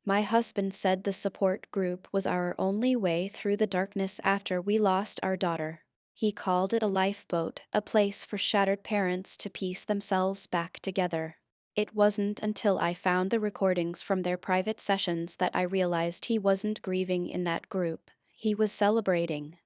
My husband said the support group was our only way through the darkness after we lost our daughter. He called it a lifeboat, a place for shattered parents to piece themselves back together. It wasn't until I found the recordings from their private sessions that I realized he wasn't grieving in that group. He was celebrating.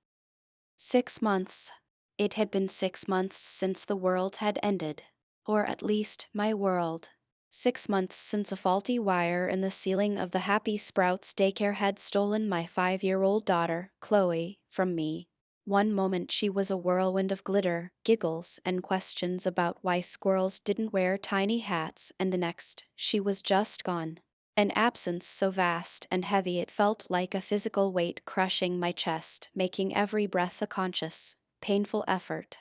6 months. It had been 6 months since the world had ended. Or at least, my world. 6 months since a faulty wire in the ceiling of the Happy Sprouts daycare had stolen my 5-year-old daughter, Chloe, from me. One moment she was a whirlwind of glitter, giggles, and questions about why squirrels didn't wear tiny hats, and the next, she was just gone. An absence so vast and heavy it felt like a physical weight crushing my chest, making every breath a conscious, painful effort.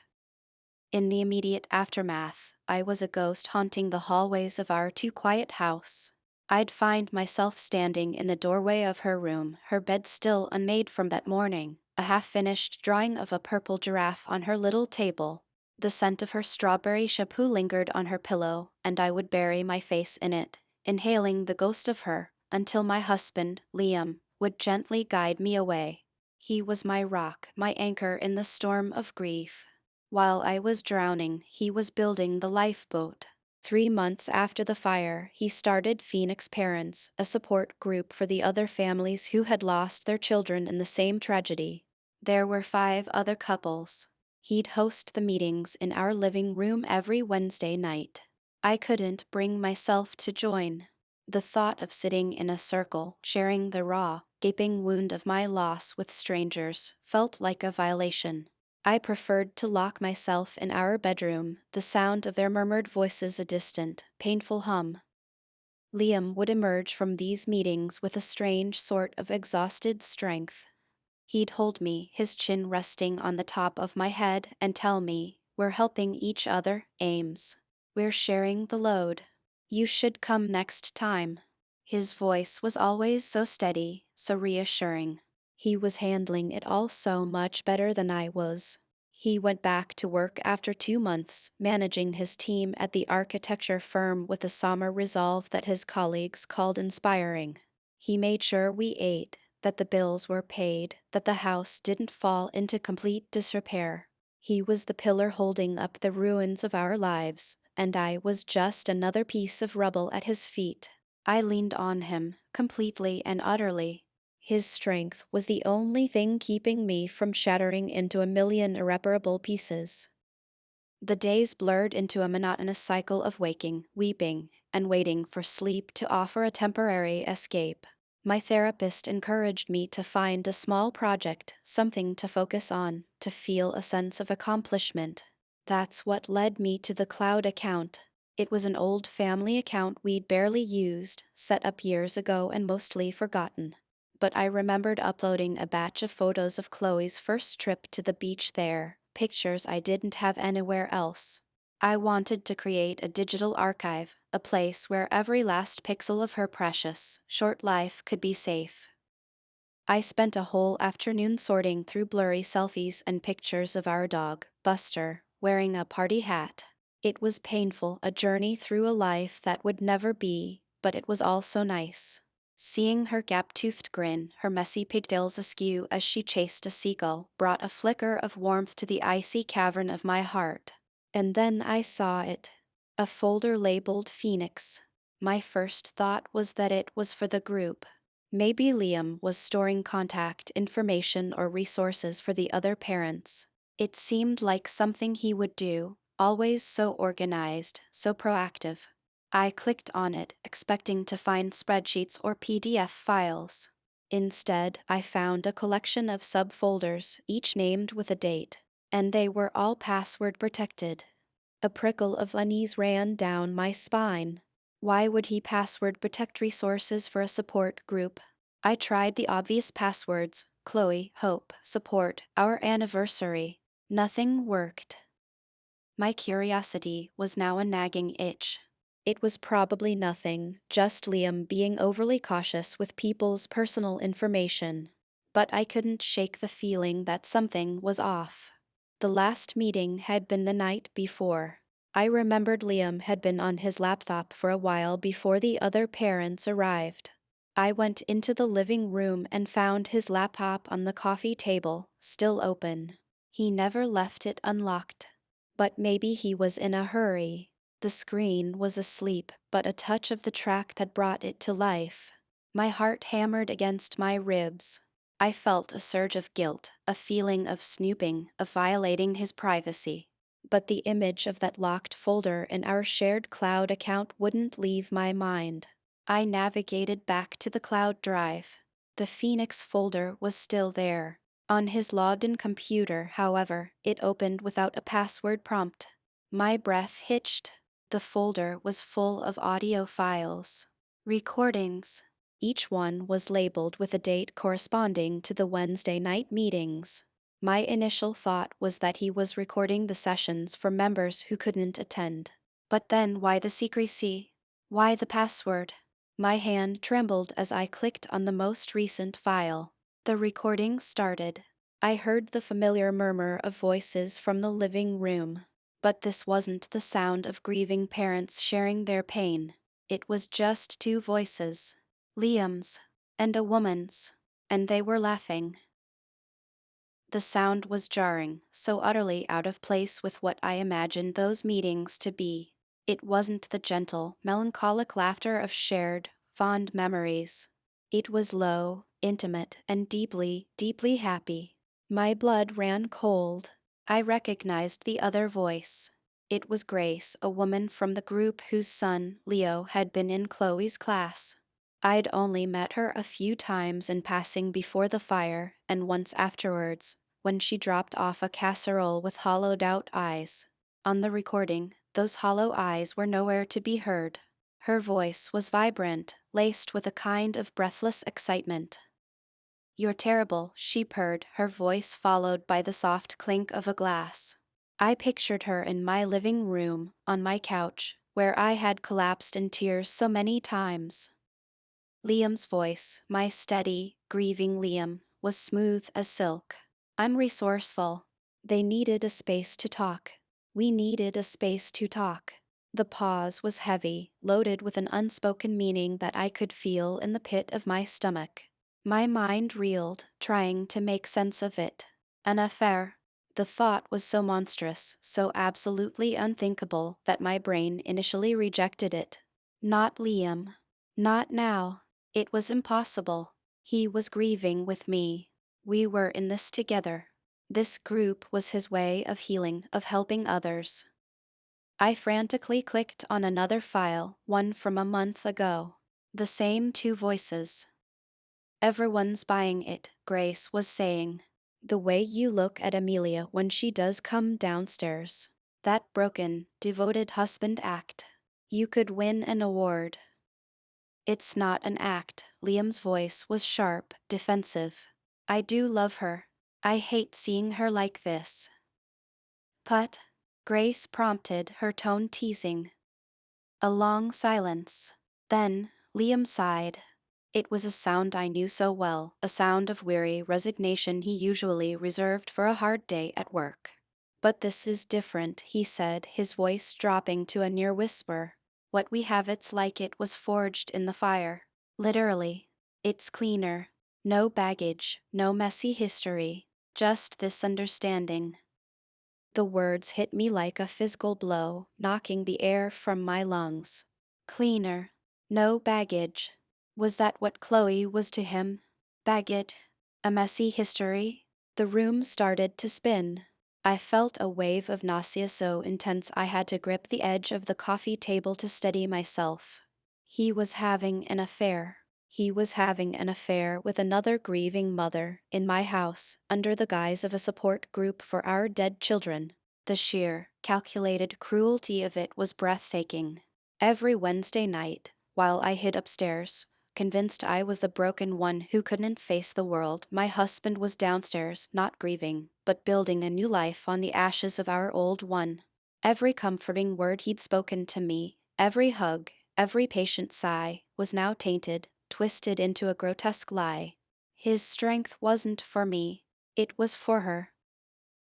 In the immediate aftermath, I was a ghost haunting the hallways of our too-quiet house. I'd find myself standing in the doorway of her room, her bed still unmade from that morning, a half-finished drawing of a purple giraffe on her little table. The scent of her strawberry shampoo lingered on her pillow, and I would bury my face in it, inhaling the ghost of her, until my husband, Liam, would gently guide me away. He was my rock, my anchor in the storm of grief. While I was drowning, he was building the lifeboat. 3 months after the fire, he started Phoenix Parents, a support group for the other families who had lost their children in the same tragedy. There were 5 other couples. He'd host the meetings in our living room every Wednesday night. I couldn't bring myself to join. The thought of sitting in a circle, sharing the raw, gaping wound of my loss with strangers, felt like a violation. I preferred to lock myself in our bedroom, the sound of their murmured voices a distant, painful hum. Liam would emerge from these meetings with a strange sort of exhausted strength. He'd hold me, his chin resting on the top of my head, and tell me, "We're helping each other, Ames. We're sharing the load. You should come next time." His voice was always so steady, so reassuring. He was handling it all so much better than I was. He went back to work after 2 months, managing his team at the architecture firm with a somber resolve that his colleagues called inspiring. He made sure we ate, that the bills were paid, that the house didn't fall into complete disrepair. He was the pillar holding up the ruins of our lives, and I was just another piece of rubble at his feet. I leaned on him, completely and utterly. His strength was the only thing keeping me from shattering into a million irreparable pieces. The days blurred into a monotonous cycle of waking, weeping, and waiting for sleep to offer a temporary escape. My therapist encouraged me to find a small project, something to focus on, to feel a sense of accomplishment. That's what led me to the cloud account. It was an old family account we'd barely used, set up years ago and mostly forgotten. But I remembered uploading a batch of photos of Chloe's first trip to the beach there, pictures I didn't have anywhere else. I wanted to create a digital archive, a place where every last pixel of her precious, short life could be safe. I spent a whole afternoon sorting through blurry selfies and pictures of our dog, Buster, wearing a party hat. It was painful, a journey through a life that would never be, but it was also nice. Seeing her gap-toothed grin, her messy pigtails askew as she chased a seagull, brought a flicker of warmth to the icy cavern of my heart. And then I saw it. A folder labeled Phoenix. My first thought was that it was for the group. Maybe Liam was storing contact information or resources for the other parents. It seemed like something he would do, always so organized, so proactive. I clicked on it, expecting to find spreadsheets or PDF files. Instead, I found a collection of subfolders, each named with a date, and they were all password protected. A prickle of unease ran down my spine. Why would he password protect resources for a support group? I tried the obvious passwords: Chloe, Hope, Support, our anniversary. Nothing worked. My curiosity was now a nagging itch. It was probably nothing, just Liam being overly cautious with people's personal information. But I couldn't shake the feeling that something was off. The last meeting had been the night before. I remembered Liam had been on his laptop for a while before the other parents arrived. I went into the living room and found his laptop on the coffee table, still open. He never left it unlocked. But maybe he was in a hurry. The screen was asleep, but a touch of the track had brought it to life. My heart hammered against my ribs. I felt a surge of guilt, a feeling of snooping, of violating his privacy. But the image of that locked folder in our shared cloud account wouldn't leave my mind. I navigated back to the cloud drive. The Phoenix folder was still there. On his logged-in computer, however, it opened without a password prompt. My breath hitched. The folder was full of audio files. Recordings. Each one was labeled with a date corresponding to the Wednesday night meetings. My initial thought was that he was recording the sessions for members who couldn't attend. But then why the secrecy? Why the password? My hand trembled as I clicked on the most recent file. The recording started. I heard the familiar murmur of voices from the living room. But this wasn't the sound of grieving parents sharing their pain. It was just two voices. Liam's and a woman's. And they were laughing. The sound was jarring, so utterly out of place with what I imagined those meetings to be. It wasn't the gentle, melancholic laughter of shared, fond memories. It was low, intimate, and deeply, deeply happy. My blood ran cold. I recognized the other voice. It was Grace, a woman from the group whose son, Leo, had been in Chloe's class. I'd only met her a few times in passing before the fire, and once afterwards, when she dropped off a casserole with hollowed-out eyes. On the recording, those hollow eyes were nowhere to be heard. Her voice was vibrant, laced with a kind of breathless excitement. "You're terrible," she purred, her voice followed by the soft clink of a glass. I pictured her in my living room, on my couch, where I had collapsed in tears so many times. Liam's voice, my steady, grieving Liam, was smooth as silk. "I'm resourceful." They needed a space to talk. We needed a space to talk. The pause was heavy, loaded with an unspoken meaning that I could feel in the pit of my stomach. My mind reeled, trying to make sense of it. An affair. The thought was so monstrous, so absolutely unthinkable that my brain initially rejected it. Not Liam. Not now. It was impossible. He was grieving with me. We were in this together. This group was his way of healing, of helping others. I frantically clicked on another file, one from a month ago. The same two voices. "Everyone's buying it," Grace was saying. "The way you look at Amelia when she does come downstairs. That broken, devoted husband act. You could win an award." "It's not an act." Liam's voice was sharp, defensive. "I do love her. I hate seeing her like this." "Put?" Grace prompted, her tone teasing. A long silence. Then, Liam sighed. It was a sound I knew so well, a sound of weary resignation he usually reserved for a hard day at work. "But this is different," he said, his voice dropping to a near whisper. "What we have, it's like it was forged in the fire. Literally. It's cleaner. No baggage, no messy history. Just this understanding." The words hit me like a physical blow, knocking the air from my lungs. Cleaner. No baggage. Was that what Chloe was to him? Baggage? A messy history? The room started to spin. I felt a wave of nausea so intense I had to grip the edge of the coffee table to steady myself. He was having an affair. He was having an affair with another grieving mother, in my house, under the guise of a support group for our dead children. The sheer, calculated cruelty of it was breathtaking. Every Wednesday night, while I hid upstairs, convinced I was the broken one who couldn't face the world, my husband was downstairs, not grieving, but building a new life on the ashes of our old one. Every comforting word he'd spoken to me, every hug, every patient sigh, was now tainted, twisted into a grotesque lie. His strength wasn't for me, it was for her.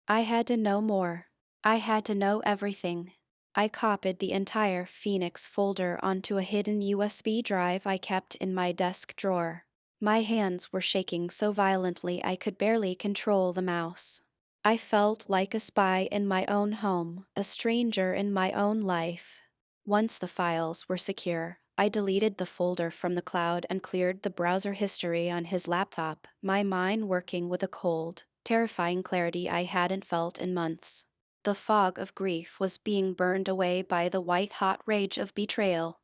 I had to know more. I had to know everything. I copied the entire Phoenix folder onto a hidden USB drive I kept in my desk drawer. My hands were shaking so violently I could barely control the mouse. I felt like a spy in my own home, a stranger in my own life. Once the files were secure, I deleted the folder from the cloud and cleared the browser history on his laptop, my mind working with a cold, terrifying clarity I hadn't felt in months. The fog of grief was being burned away by the white-hot rage of betrayal.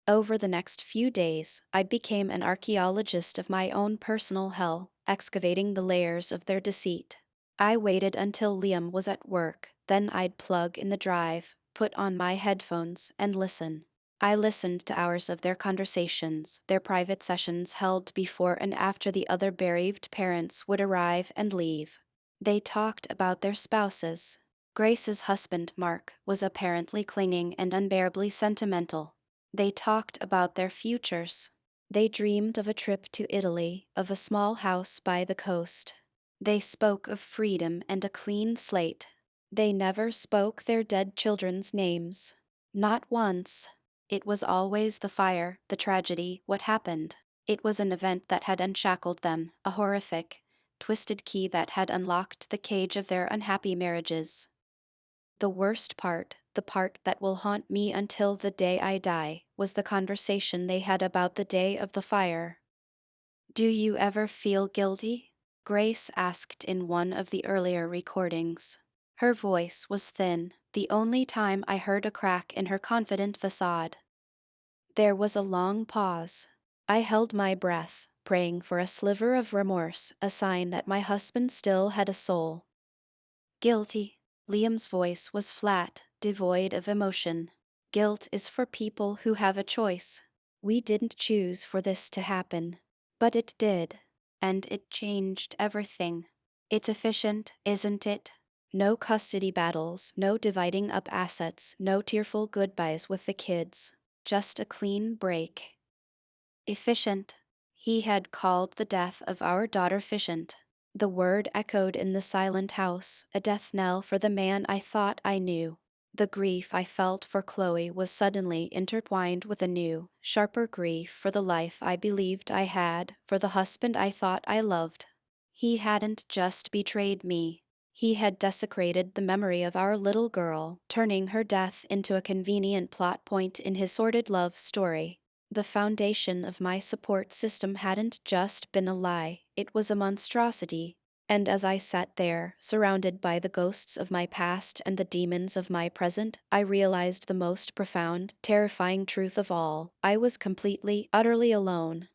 Over the next few days, I became an archaeologist of my own personal hell, excavating the layers of their deceit. I waited until Liam was at work, then I'd plug in the drive, put on my headphones, and listen. I listened to hours of their conversations, their private sessions held before and after the other bereaved parents would arrive and leave. They talked about their spouses. Grace's husband, Mark, was apparently clinging and unbearably sentimental. They talked about their futures. They dreamed of a trip to Italy, of a small house by the coast. They spoke of freedom and a clean slate. They never spoke their dead children's names. Not once. It was always the fire, the tragedy, what happened. It was an event that had unshackled them, a horrific, twisted key that had unlocked the cage of their unhappy marriages. The worst part, the part that will haunt me until the day I die, was the conversation they had about the day of the fire. "Do you ever feel guilty?" Grace asked in one of the earlier recordings. Her voice was thin, the only time I heard a crack in her confident facade. There was a long pause. I held my breath, praying for a sliver of remorse, a sign that my husband still had a soul. "Guilty." Liam's voice was flat, devoid of emotion. "Guilt is for people who have a choice. We didn't choose for this to happen. But it did. And it changed everything. It's efficient, isn't it? No custody battles, no dividing up assets, no tearful goodbyes with the kids. Just a clean break." Efficient. He had called the death of our daughter efficient. The word echoed in the silent house, a death knell for the man I thought I knew. The grief I felt for Chloe was suddenly intertwined with a new, sharper grief for the life I believed I had, for the husband I thought I loved. He hadn't just betrayed me. He had desecrated the memory of our little girl, turning her death into a convenient plot point in his sordid love story. The foundation of my support system hadn't just been a lie, it was a monstrosity. And as I sat there, surrounded by the ghosts of my past and the demons of my present, I realized the most profound, terrifying truth of all. I was completely, utterly alone.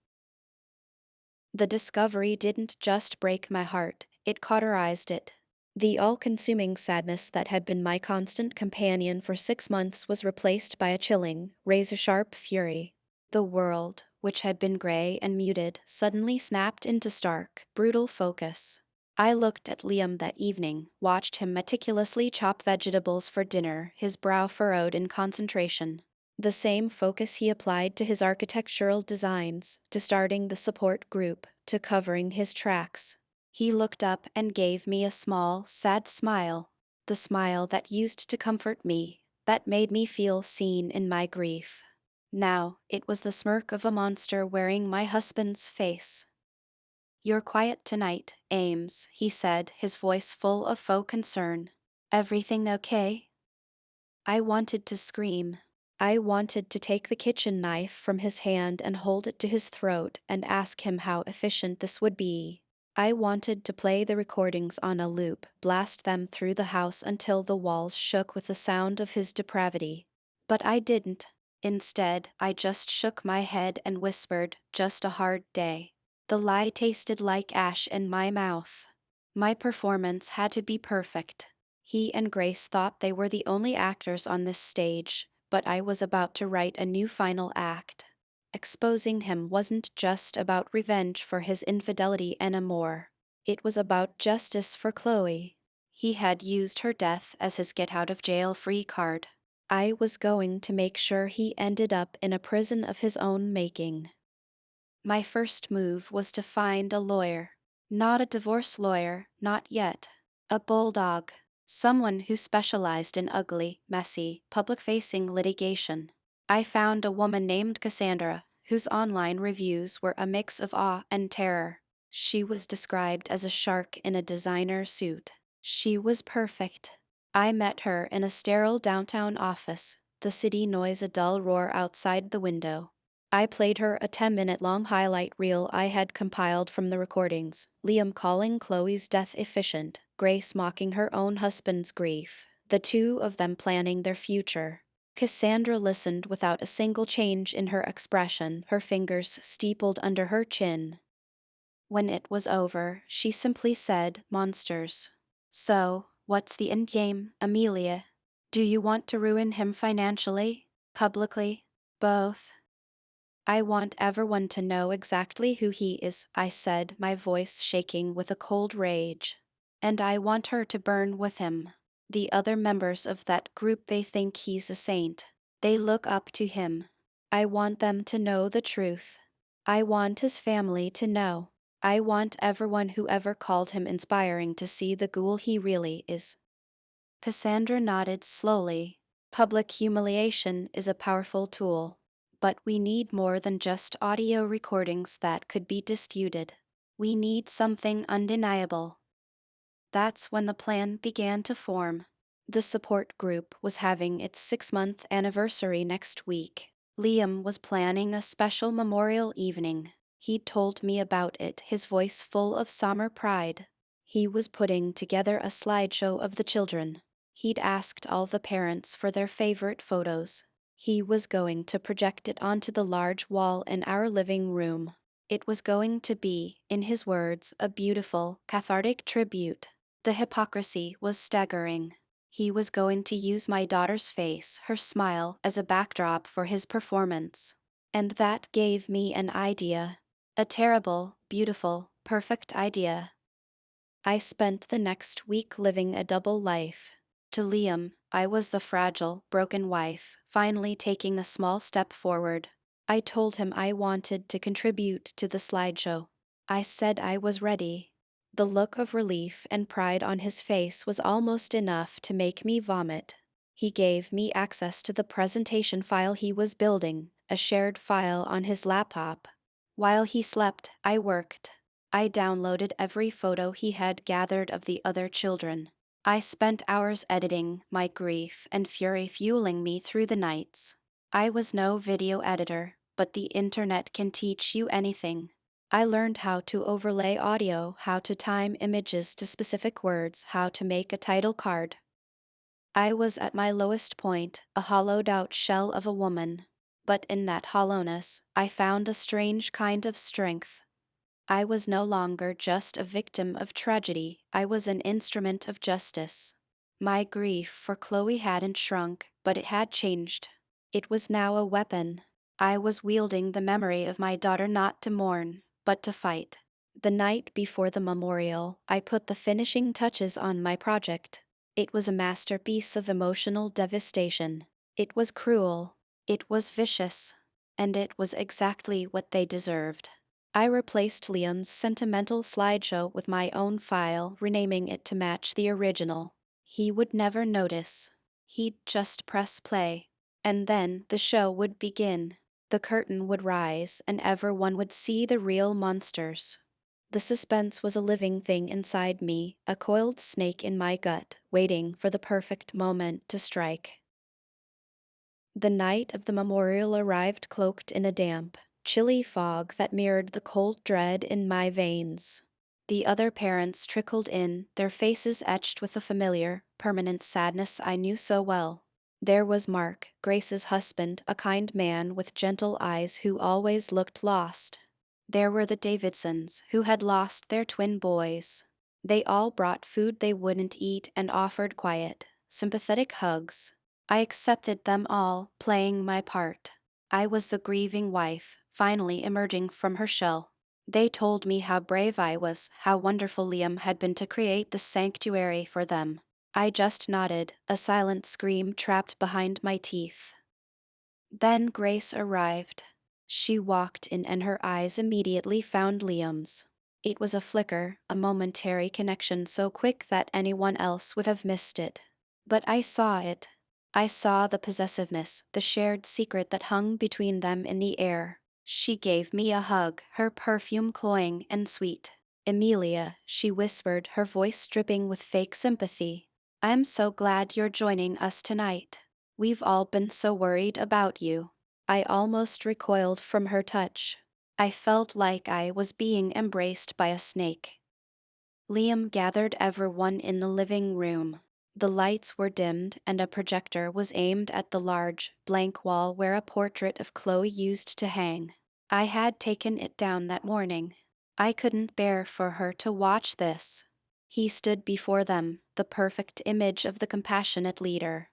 The discovery didn't just break my heart, it cauterized it. The all-consuming sadness that had been my constant companion for 6 months was replaced by a chilling, razor-sharp fury. The world, which had been gray and muted, suddenly snapped into stark, brutal focus. I looked at Liam that evening, watched him meticulously chop vegetables for dinner, his brow furrowed in concentration. The same focus he applied to his architectural designs, to starting the support group, to covering his tracks. He looked up and gave me a small, sad smile, the smile that used to comfort me, that made me feel seen in my grief. Now, it was the smirk of a monster wearing my husband's face. "You're quiet tonight, Ames," he said, his voice full of faux concern. "Everything okay?" I wanted to scream. I wanted to take the kitchen knife from his hand and hold it to his throat and ask him how efficient this would be. I wanted to play the recordings on a loop, blast them through the house until the walls shook with the sound of his depravity. But I didn't. Instead, I just shook my head and whispered, "Just a hard day." The lie tasted like ash in my mouth. My performance had to be perfect. He and Grace thought they were the only actors on this stage, but I was about to write a new final act. Exposing him wasn't just about revenge for his infidelity anymore. It was about justice for Chloe. He had used her death as his get-out-of-jail-free card. I was going to make sure he ended up in a prison of his own making. My first move was to find a lawyer. Not a divorce lawyer, not yet. A bulldog. Someone who specialized in ugly, messy, public-facing litigation. I found a woman named Cassandra, whose online reviews were a mix of awe and terror. She was described as a shark in a designer suit. She was perfect. I met her in a sterile downtown office, the city noise a dull roar outside the window. I played her a 10-minute long highlight reel I had compiled from the recordings, Liam calling Chloe's death efficient, Grace mocking her own husband's grief, the two of them planning their future. Cassandra listened without a single change in her expression, her fingers steepled under her chin. When it was over, she simply said, "Monsters. So, what's the end game, Amelia? Do you want to ruin him financially? Publicly? Both?" "I want everyone to know exactly who he is," I said, my voice shaking with a cold rage. "And I want her to burn with him. The other members of that group, they think he's a saint. They look up to him. I want them to know the truth. I want his family to know. I want everyone who ever called him inspiring to see the ghoul he really is." Cassandra nodded slowly. Public humiliation is a powerful tool. But we need more than just audio recordings that could be disputed. We need something undeniable. That's when the plan began to form. The support group was having its 6-month anniversary next week. Liam was planning a special memorial evening. He'd told me about it, his voice full of summer pride. He was putting together a slideshow of the children. He'd asked all the parents for their favorite photos. He was going to project it onto the large wall in our living room. It was going to be, in his words, a beautiful, cathartic tribute. The hypocrisy was staggering. He was going to use my daughter's face, her smile, as a backdrop for his performance. And that gave me an idea. A terrible, beautiful, perfect idea. I spent the next week living a double life. To Liam, I was the fragile, broken wife, finally taking a small step forward. I told him I wanted to contribute to the slideshow. I said I was ready. The look of relief and pride on his face was almost enough to make me vomit. He gave me access to the presentation file he was building, a shared file on his laptop. While he slept, I worked. I downloaded every photo he had gathered of the other children. I spent hours editing, my grief and fury fueling me through the nights. I was no video editor, but the internet can teach you anything. I learned how to overlay audio, how to time images to specific words, how to make a title card. I was at my lowest point, a hollowed out shell of a woman. But in that hollowness, I found a strange kind of strength. I was no longer just a victim of tragedy, I was an instrument of justice. My grief for Chloe hadn't shrunk, but it had changed. It was now a weapon. I was wielding the memory of my daughter not to mourn, but to fight. The night before the memorial, I put the finishing touches on my project. It was a masterpiece of emotional devastation. It was cruel. It was vicious. And it was exactly what they deserved. I replaced Liam's sentimental slideshow with my own file, renaming it to match the original. He would never notice. He'd just press play. And then the show would begin. The curtain would rise, and everyone would see the real monsters. The suspense was a living thing inside me, a coiled snake in my gut, waiting for the perfect moment to strike. The night of the memorial arrived cloaked in a damp, chilly fog that mirrored the cold dread in my veins. The other parents trickled in, their faces etched with the familiar, permanent sadness I knew so well. There was Mark, Grace's husband, a kind man with gentle eyes who always looked lost. There were the Davidsons, who had lost their twin boys. They all brought food they wouldn't eat and offered quiet, sympathetic hugs. I accepted them all, playing my part. I was the grieving wife, finally emerging from her shell. They told me how brave I was, how wonderful Liam had been to create the sanctuary for them. I just nodded, a silent scream trapped behind my teeth. Then Grace arrived. She walked in and her eyes immediately found Liam's. It was a flicker, a momentary connection so quick that anyone else would have missed it. But I saw it. I saw the possessiveness, the shared secret that hung between them in the air. She gave me a hug, her perfume cloying and sweet. Emilia, she whispered, her voice dripping with fake sympathy. I'm so glad you're joining us tonight. We've all been so worried about you. I almost recoiled from her touch. I felt like I was being embraced by a snake. Liam gathered everyone in the living room. The lights were dimmed and a projector was aimed at the large, blank wall where a portrait of Chloe used to hang. I had taken it down that morning. I couldn't bear for her to watch this. He stood before them, the perfect image of the compassionate leader.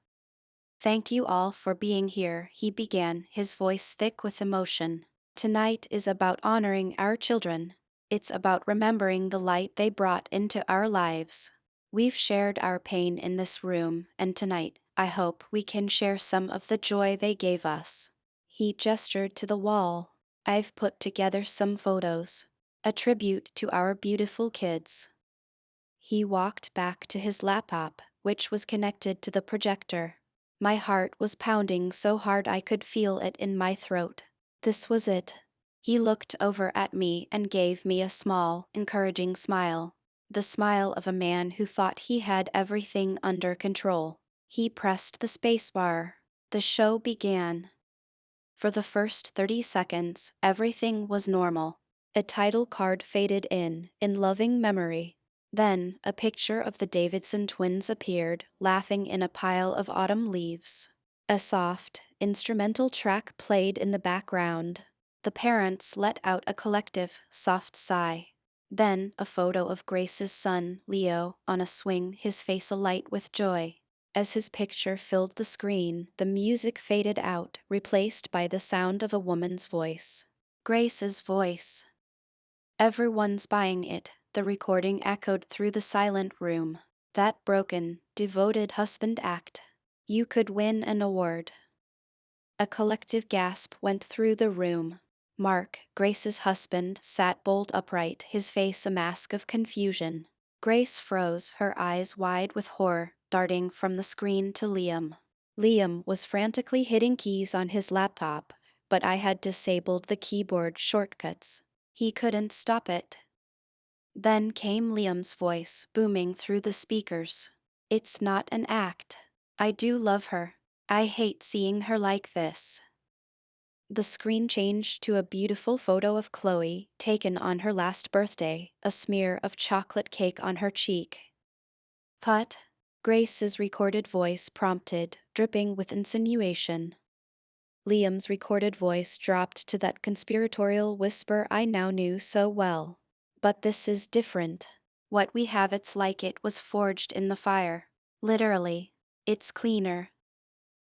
Thank you all for being here, he began, his voice thick with emotion. Tonight is about honoring our children. It's about remembering the light they brought into our lives. We've shared our pain in this room, and tonight, I hope we can share some of the joy they gave us. He gestured to the wall. I've put together some photos. A tribute to our beautiful kids. He walked back to his laptop, which was connected to the projector. My heart was pounding so hard I could feel it in my throat. This was it. He looked over at me and gave me a small, encouraging smile. The smile of a man who thought he had everything under control. He pressed the spacebar. The show began. For the first 30 seconds, everything was normal. A title card faded in loving memory. Then, a picture of the Davidson twins appeared, laughing in a pile of autumn leaves. A soft, instrumental track played in the background. The parents let out a collective, soft sigh. Then, a photo of Grace's son, Leo, on a swing, his face alight with joy. As his picture filled the screen, the music faded out, replaced by the sound of a woman's voice. Grace's voice. Everyone's buying it, the recording echoed through the silent room. That broken, devoted husband act. You could win an award. A collective gasp went through the room. Mark, Grace's husband, sat bolt upright, his face a mask of confusion. Grace froze, her eyes wide with horror, darting from the screen to Liam. Liam was frantically hitting keys on his laptop, but I had disabled the keyboard shortcuts. He couldn't stop it. Then came Liam's voice, booming through the speakers. It's not an act. I do love her. I hate seeing her like this. The screen changed to a beautiful photo of Chloe, taken on her last birthday, a smear of chocolate cake on her cheek. Put? Grace's recorded voice prompted, dripping with insinuation. Liam's recorded voice dropped to that conspiratorial whisper I now knew so well. But this is different. What we have, it's like it was forged in the fire. Literally. It's cleaner.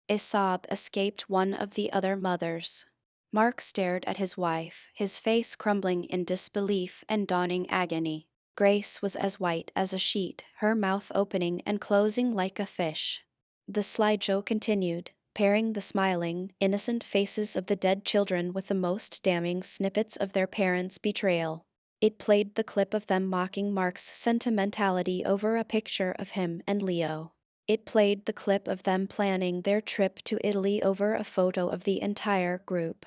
A sob escaped one of the other mothers. Mark stared at his wife, his face crumbling in disbelief and dawning agony. Grace was as white as a sheet, her mouth opening and closing like a fish. The slideshow continued, pairing the smiling, innocent faces of the dead children with the most damning snippets of their parents' betrayal. It played the clip of them mocking Mark's sentimentality over a picture of him and Leo. It played the clip of them planning their trip to Italy over a photo of the entire group.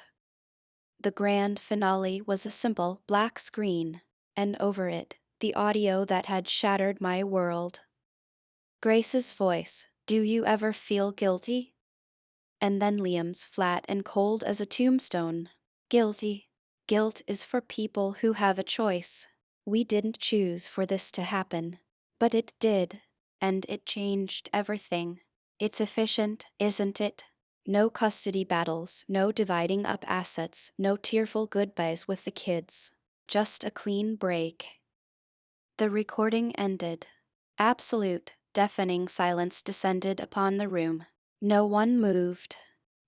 The grand finale was a simple black screen, and over it, the audio that had shattered my world. Grace's voice, "Do you ever feel guilty?" And then Liam's, flat and cold as a tombstone, "Guilty. Guilt is for people who have a choice. We didn't choose for this to happen. But it did. And it changed everything. It's efficient, isn't it? No custody battles, no dividing up assets, no tearful goodbyes with the kids. Just a clean break." The recording ended. Absolute, deafening silence descended upon the room. No one moved.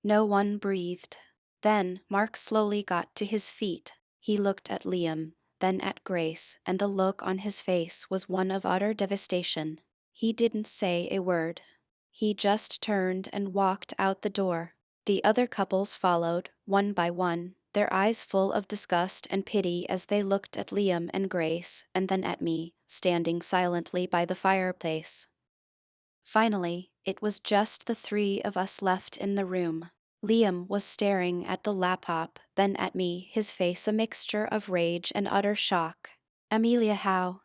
No one breathed. Then Mark slowly got to his feet. He looked at Liam, then at Grace, and the look on his face was one of utter devastation. He didn't say a word. He just turned and walked out the door. The other couples followed, one by one. their eyes full of disgust and pity as they looked at Liam and Grace, and then at me, standing silently by the fireplace. Finally, it was just the three of us left in the room. Liam was staring at the laptop, then at me, his face a mixture of rage and utter shock. Amelia, how?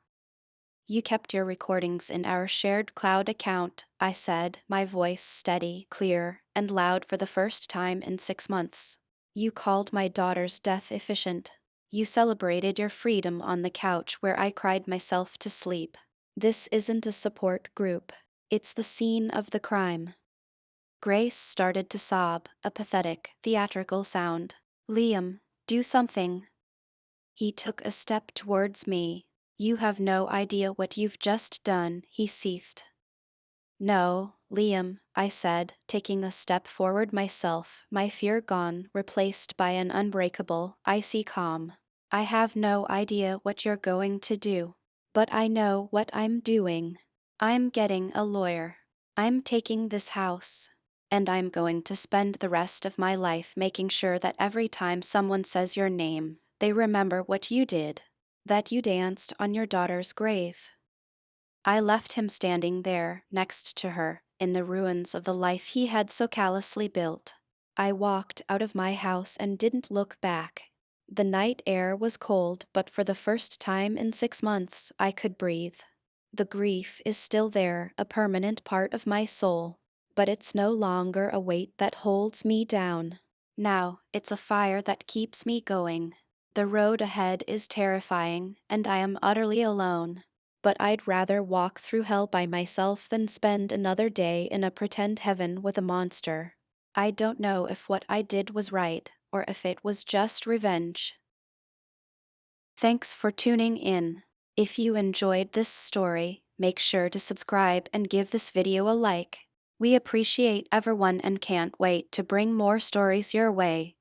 You kept your recordings in our shared cloud account, I said, my voice steady, clear, and loud for the first time in 6 months. You called my daughter's death efficient. You celebrated your freedom on the couch where I cried myself to sleep. This isn't a support group. It's the scene of the crime. Grace started to sob, a pathetic, theatrical sound. Liam, do something. He took a step towards me. You have no idea what you've just done, he seethed. No, Liam, I said, taking a step forward myself, my fear gone, replaced by an unbreakable, icy calm. I have no idea what you're going to do. But I know what I'm doing. I'm getting a lawyer. I'm taking this house. And I'm going to spend the rest of my life making sure that every time someone says your name, they remember what you did. That you danced on your daughter's grave. I left him standing there, next to her, in the ruins of the life he had so callously built. I walked out of my house and didn't look back. The night air was cold, but for the first time in 6 months, I could breathe. The grief is still there, a permanent part of my soul, but it's no longer a weight that holds me down. Now, it's a fire that keeps me going. The road ahead is terrifying, and I am utterly alone. But I'd rather walk through hell by myself than spend another day in a pretend heaven with a monster. I don't know if what I did was right, or if it was just revenge. Thanks for tuning in. If you enjoyed this story, make sure to subscribe and give this video a like. We appreciate everyone and can't wait to bring more stories your way.